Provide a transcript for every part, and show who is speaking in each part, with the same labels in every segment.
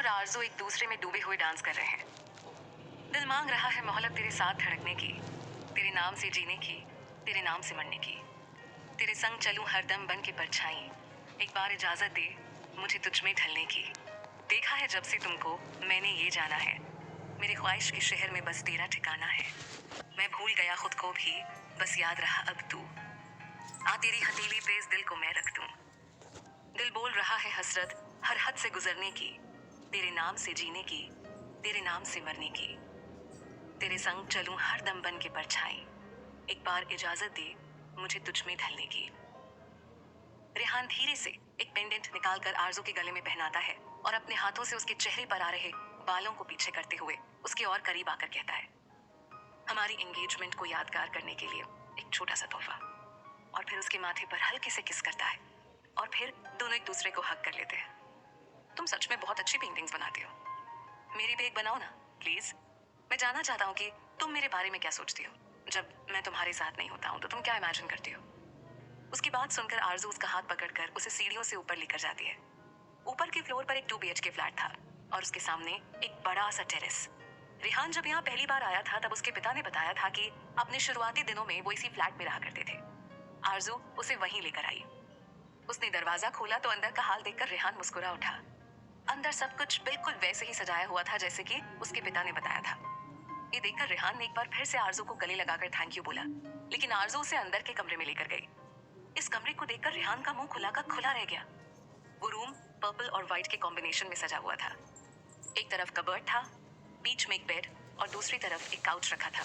Speaker 1: और आरज़ू एक दूसरे में डूबे हुए डांस कर रहे हैं। दिल मांग रहा है मोहलत तेरे साथ धड़कने की, तेरे नाम से जीने की, तेरे नाम से मरने की। तेरे संग चलूं हरदम बन के परछाई, एक बार इजाजत दे मुझे तुझ में ढलने की। देखा है जब से तुमको मैंने ये जाना है, मेरे ख्वाहिश के शहर में बस तेरा ठिकाना है। मैं भूल गया खुद को भी, बस याद रहा अब तू। आ तेरी हथेली पे इस दिल को मैं रख दूं। दिल बोल रहा है हसरत हर हद से गुजरने की, तेरे नाम से जीने की, तेरे नाम से मरने की। तेरे संग चलूं हर दम बन के परछाई, एक बार इजाजत दे मुझे तुझ में ढलने की। रेहान धीरे से एक पेंडेंट निकालकर आरज़ू के गले में पहनाता है और अपने हाथों से उसके चेहरे पर आ रहे बालों को पीछे करते हुए उसके और करीब आकर कहता है, हमारी एंगेजमेंट को यादगार करने के लिए एक छोटा सा तोहफा। और फिर उसके माथे पर हल्के से किस करता है और फिर दोनों एक दूसरे को हक कर लेते हैं। तुम सच में बहुत अच्छी पेंटिंग्स बनाती हो, मेरी भी एक बनाओ ना प्लीज। मैं जानना चाहता हूँ कि तुम मेरे बारे में क्या सोचती हो। जब मैं तुम्हारे साथ नहीं होता हूँ तो तुम क्या इमेजिन करती हो। उसकी बात सुनकर आरज़ू उसका हाथ पकड़कर उसे सीढ़ियों से ऊपर लेकर जाती है। ऊपर के फ्लोर पर एक 2 BHK फ्लैट था और उसके सामने एक बड़ा सा टेरेस। रेहान जब यहाँ पहली बार आया था तब उसके पिता ने बताया था कि अपने शुरुआती दिनों में वो इसी फ्लैट में रहा करते थे। आरज़ू उसे वहीं लेकर आई। उसने दरवाजा खोला तो अंदर का हाल देखकर रेहान मुस्कुरा उठा। अंदर सब कुछ बिल्कुल वैसे ही सजाया हुआ था जैसे कि उसके पिता ने बताया था। ये देखकर रेहान ने एक बार फिर से आरज़ू को गले लगाकर थैंक यू बोला, लेकिन आरज़ू उसे अंदर के कमरे में लेकर गई। इस कमरे को देखकर रेहान का मुंह खुला का खुला रह गया। वो रूम पर्पल और व्हाइट के कॉम्बिनेशन में सजा हुआ था। एक तरफ कबर्ड था, बीच में एक बेड और दूसरी तरफ एक काउच रखा था।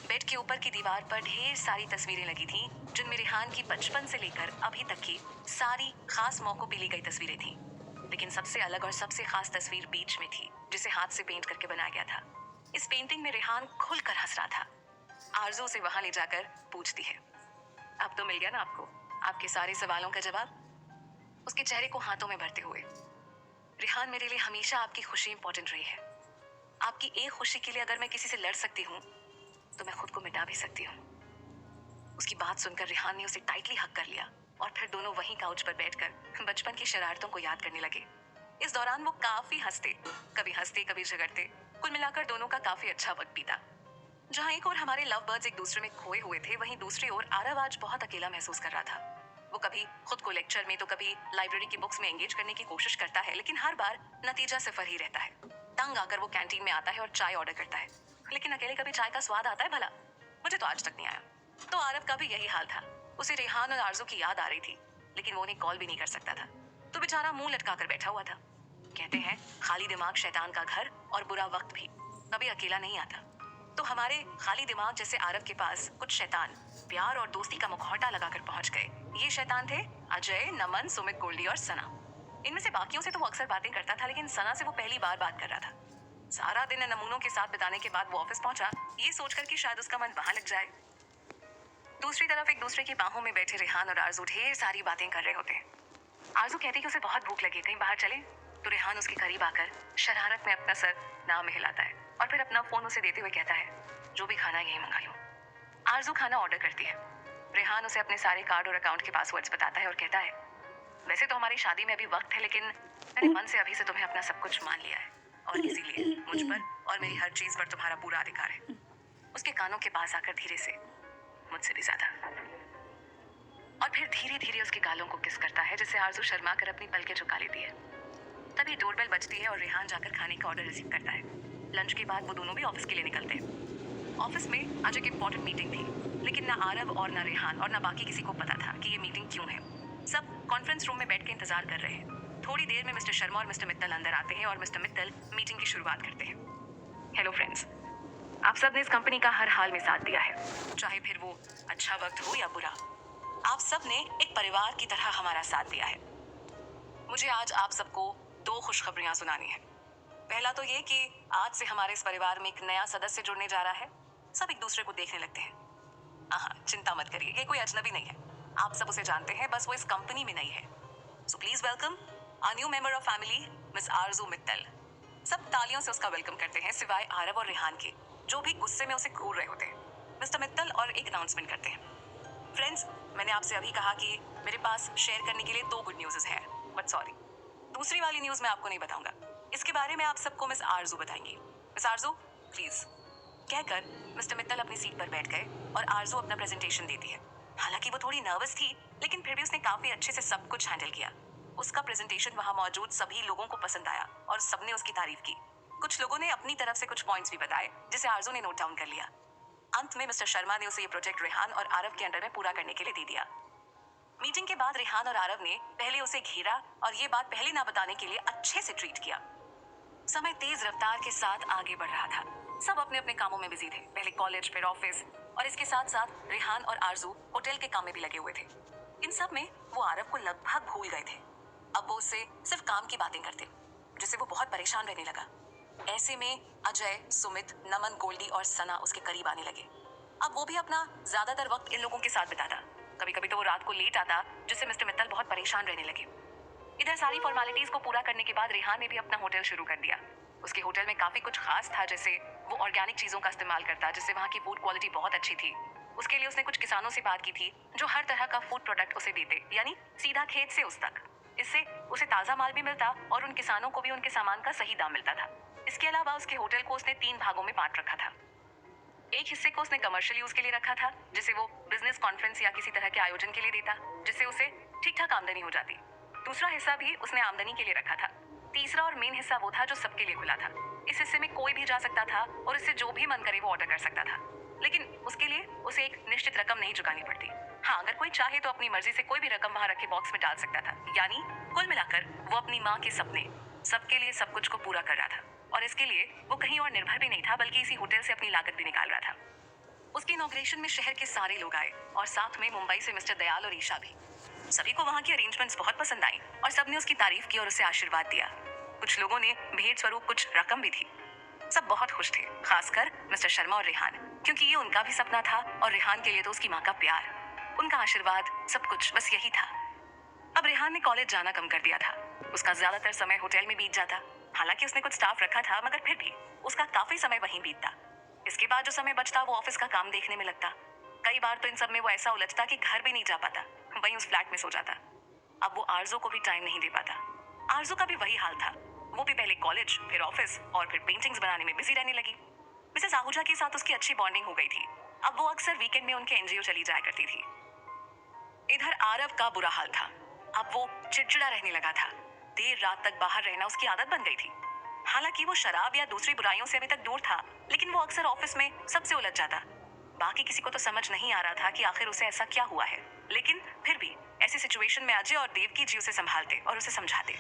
Speaker 1: बेड के ऊपर की दीवार पर ढेर सारी तस्वीरें लगी थीं, जिनमें रेहान की बचपन से लेकर अभी तक की सारी खास मौकों पे ली गई तस्वीरें थीं। लेकिन सबसे अलग और सबसे खास तस्वीर बीच में थी, जिसे हाथ से पेंट करके बनाया गया था। इस पेंटिंग में रेहान खुलकर हंस रहा था। आरज़ू उसे वहां ले जाकर पूछती है, अब तो मिल गया ना आपको आपके सारे सवालों का जवाब। उसके चेहरे को हाथों में भरते हुए, रेहान मेरे लिए हमेशा आपकी खुशी इंपॉर्टेंट रही है। आपकी एक खुशी के लिए अगर मैं किसी से लड़ सकती हूँ तो मैं खुद को मिटा भी सकती हूँ। उसकी बात सुनकर रेहान ने उसे टाइटली हक कर लिया और फिर दोनों वहीं काउच पर बैठकर बचपन की शरारतों को याद करने लगे। इस दौरान वो काफी हंसते कभी झगड़ते। कुल मिलाकर दोनों का काफी अच्छा वक्त बीता। जहाँ एक और हमारे लव बर्ड्स एक दूसरे में खोए हुए थे, वहीं दूसरी ओर आरव आज बहुत अकेला महसूस कर रहा था। वो कभी खुद को लेक्चर में तो कभी लाइब्रेरी की बुक्स में एंगेज करने की कोशिश करता है, लेकिन हर बार नतीजा सिफर ही रहता है। तंग आकर वो कैंटीन में आता है और चाय ऑर्डर करता है, लेकिन अकेले कभी चाय का स्वाद आता है भला? मुझे तो आज तक नहीं आया। तो आरव का भी यही हाल था। उसे रेहान और आरज़ू की याद आ रही थी, लेकिन वो उन्हें कॉल भी नहीं कर सकता था, तो बेचारा मुंह लटका कर बैठा हुआ था। कहते हैं खाली दिमाग शैतान का घर और बुरा वक्त भी कभी अकेला नहीं आता। तो हमारे खाली दिमाग जैसे आरव के पास कुछ शैतान प्यार और दोस्ती का मुखौटा लगाकर पहुंच गए। ये शैतान थे अजय, नमन, सुमित, गोल्डी और सना। इनमें से बाकियों से तो वो अक्सर बातें करता था, लेकिन सना से वो पहली बार बात कर रहा था। सारा दिन नमूनों के साथ बिताने के बाद वो ऑफिस पहुंचा, ये सोचकर कि शायद उसका मन वहां लग जाए। दूसरी तरफ एक दूसरे की बाहों में बैठे रेहान और आरज़ू ढेर सारी बातें कर रहे होते। आरज़ू कहती कि उसे बहुत भूख लगी, कहीं बाहर चले। तो रेहान उसके करीब आकर शरारत में अपना सर नाम में हिलाता है और फिर अपना फोन उसे देते हुए कहता है, जो भी खाना यही मंगा लो। आरज़ू खाना ऑर्डर करती है। रेहान उसे अपने सारे कार्ड और अकाउंट के पासवर्ड्स बताता है और कहता है, वैसे तो हमारी शादी में अभी वक्त है, लेकिन मैंने मन से अभी से तुम्हें अपना सब कुछ मान लिया है और इसीलिए मुझ पर और मेरी हर चीज पर तुम्हारा पूरा अधिकार है। उसके कानों के पास आकर धीरे से, मुझसे भी ज्यादा, और फिर धीरे धीरे उसके गालों को किस करता है, जिससे आरज़ू शर्मा कर अपनी पलकें झुका लेती है। तभी डोरबेल बजती है और रेहान जाकर खाने का ऑर्डर रिसीव करता है। लंच के बाद वो दोनों भी ऑफिस के लिए निकलते हैं। ऑफिस में आज एक इम्पोर्टेंट मीटिंग थी, लेकिन ना आरव और ना रेहान और ना बाकी किसी को पता था कि ये मीटिंग क्यों है। सब कॉन्फ्रेंस रूम में बैठ के इंतजार कर रहे हैं। थोड़ी देर में मिस्टर शर्मा और मिस्टर मित्तल अंदर आते हैं और मिस्टर मित्तल मीटिंग की शुरुआत करते हैं। हेलो फ्रेंड्स, आप सब ने इस कंपनी का हर हाल में साथ दिया है, चाहे फिर वो अच्छा वक्त हो या बुरा। आप सब ने एक परिवार की तरह हमारा साथ दिया है। मुझे आज आप सबको 2 खुशखबरियां सुनानी है। पहला तो ये कि आज से हमारे इस परिवार में एक नया सदस्य जुड़ने जा रहा है। सब एक दूसरे को देखने लगते हैं। हाँ, चिंता मत करिए, ये कोई अजनबी नहीं है। आप सब उसे जानते हैं, बस वो इस कंपनी में नहीं है। So please welcome our new member of family, miss Arzoo Mittal. सब तालियों से उसका वेलकम करते हैं, सिवाय आरव और रेहान के, जो भी गुस्से में उसे घूर रहे होते हैं। मिस्टर मित्तल और एक अनाउंसमेंट करते हैं। फ्रेंड्स, मैंने आपसे अभी कहा कि मेरे पास शेयर करने के लिए 2 गुड न्यूज़ है, बट सॉरी, दूसरी वाली न्यूज़ मैं आपको नहीं बताऊंगा। इसके बारे में आप सबको मिस आरजू बताएंगी। मिस आरजू प्लीज, कहकर मिस्टर मित्तल अपनी सीट पर बैठ गए और आरजू अपना प्रेजेंटेशन देती है। हालांकि वो थोड़ी नर्वस थी, लेकिन फिर भी उसने काफी अच्छे से सब कुछ हैंडल किया। उसका प्रेजेंटेशन वहां मौजूद सभी लोगों को पसंद आया और सबने उसकी तारीफ की। कुछ लोगों ने अपनी तरफ से कुछ पॉइंट्स भी बताए, जिसे आरजू ने नोट डाउन कर लिया। अंत में मिस्टर शर्मा ने उसे ये प्रोजेक्ट रेहान और आरव के अंडर में पूरा करने के लिए दे दिया। मीटिंग के बाद रेहान और आरव ने पहले उसे घेरा और ये बात पहले ना बताने के लिए अच्छे से ट्रीट किया। समय तेज रफ्तार के साथ आगे बढ़ रहा था। सब अपने अपने कामों में बिजी थे, पहले कॉलेज फिर ऑफिस, और इसके साथ साथ रेहान और आरजू होटल के काम में भी लगे हुए थे। इन सब में वो आरव को लगभग भूल गए थे। अब वो उससे सिर्फ काम की बातें करते, जिससे वो बहुत परेशान रहने लगा। ऐसे में अजय, सुमित, नमन, गोल्डी और सना उसके करीब आने लगे। अब वो भी अपना ज्यादातर वक्त इन लोगों के साथ बिताता। कभी कभी तो वो रात को लेट आता, जिससे मिस्टर मित्तल बहुत परेशान रहने लगे। इधर सारी फॉर्मेलिटीज को पूरा करने के बाद रेहान ने भी अपना होटल शुरू कर दिया। उसके होटल में काफी कुछ खास था, जैसे वो ऑर्गेनिक चीजों का इस्तेमाल करता, जिससे वहाँ की फूड क्वालिटी बहुत अच्छी थी। उसके लिए उसने कुछ किसानों से बात की थी जो हर तरह का फूड प्रोडक्ट उसे देते, यानी सीधा खेत से उस तक। इससे उसे ताजा माल भी मिलता और उन किसानों को भी उनके सामान का सही दाम मिलता था। इसके अलावा उसके होटल को उसने 3 भागों में बांट रखा था। एक हिस्से को उसने कमर्शियल यूज के लिए रखा था, जिसे वो बिजनेस कॉन्फ्रेंस या किसी तरह के आयोजन के लिए देता, जिससे उसे ठीक ठाक आमदनी हो जाती। दूसरा हिस्सा भी उसने आमदनी के लिए रखा था। तीसरा और मेन हिस्सा वो था जो सबके लिए खुला था। इस हिस्से में कोई भी जा सकता था और इससे जो भी मन करे वो ऑर्डर कर सकता था, लेकिन उसके लिए उसे एक निश्चित रकम नहीं चुकानी पड़ती। हाँ, अगर कोई चाहे तो अपनी मर्जी से कोई भी रकम वहाँ रखे बॉक्स में डाल सकता था। यानी कुल मिलाकर वो अपनी माँ के सपने, सबके लिए सब कुछ को पूरा कर रहा था, और इसके लिए वो कहीं और निर्भर भी नहीं था, बल्कि इसी होटल से अपनी लागत भी निकाल रहा था। उसके इनॉग्रेशन में शहर के सारे लोग आए और साथ में मुंबई से मिस्टर दयाल और ईशा भी। सभी को वहाँ की अरेंजमेंट्स बहुत पसंद आई और सबने उसकी तारीफ की और उसे आशीर्वाद दिया। कुछ लोगों ने भेंट स्वरूप कुछ रकम भी थी। सब बहुत खुश थे, खासकर मिस्टर शर्मा और रेहान, क्योंकि ये उनका भी सपना था और रेहान के लिए तो उसकी माँ का प्यार, उनका आशीर्वाद, सब कुछ बस यही था। अब रेहान ने कॉलेज जाना कम कर दिया था। उसका ज्यादातर समय होटल में बीत जाता। हालांकि उसने कुछ स्टाफ रखा था, मगर फिर भी उसका काफी समय वहीं बीतता। इसके बाद जो समय बचता वो ऑफिस का काम देखने में लगता। कई बार तो इन सब में वो ऐसा उलझता कि घर भी नहीं जा पाता, वहीं उस फ्लैट में सो जाता। अब वो आरजू को भी टाइम नहीं दे पाता। आरजू का भी वही हाल था। वो भी पहले कॉलेज, फिर ऑफिस और फिर पेंटिंग्स बनाने में बिजी रहने लगी। मिसेस आहूजा के साथ उसकी अच्छी बॉन्डिंग हो गई थी। अब वो अक्सर वीकेंड में उनके एनजीओ चली जाया करती थी। इधर आरव का बुरा हाल था। अब वो चिड़चिड़ा रहने लगा था। देर रात तक बाहर रहना उसकी आदत बन गई थी। हालांकि वो शराब या दूसरी बुराइयों से अभी तक दूर था, लेकिन वो अक्सर ऑफिस में सबसे उलझ जाता। बाकी किसी को तो समझ नहीं आ रहा था कि आखिर उसे ऐसा क्या हुआ है, लेकिन फिर भी ऐसी सिचुएशन में अजय और देवकी जी उसे संभालते और उसे समझाते।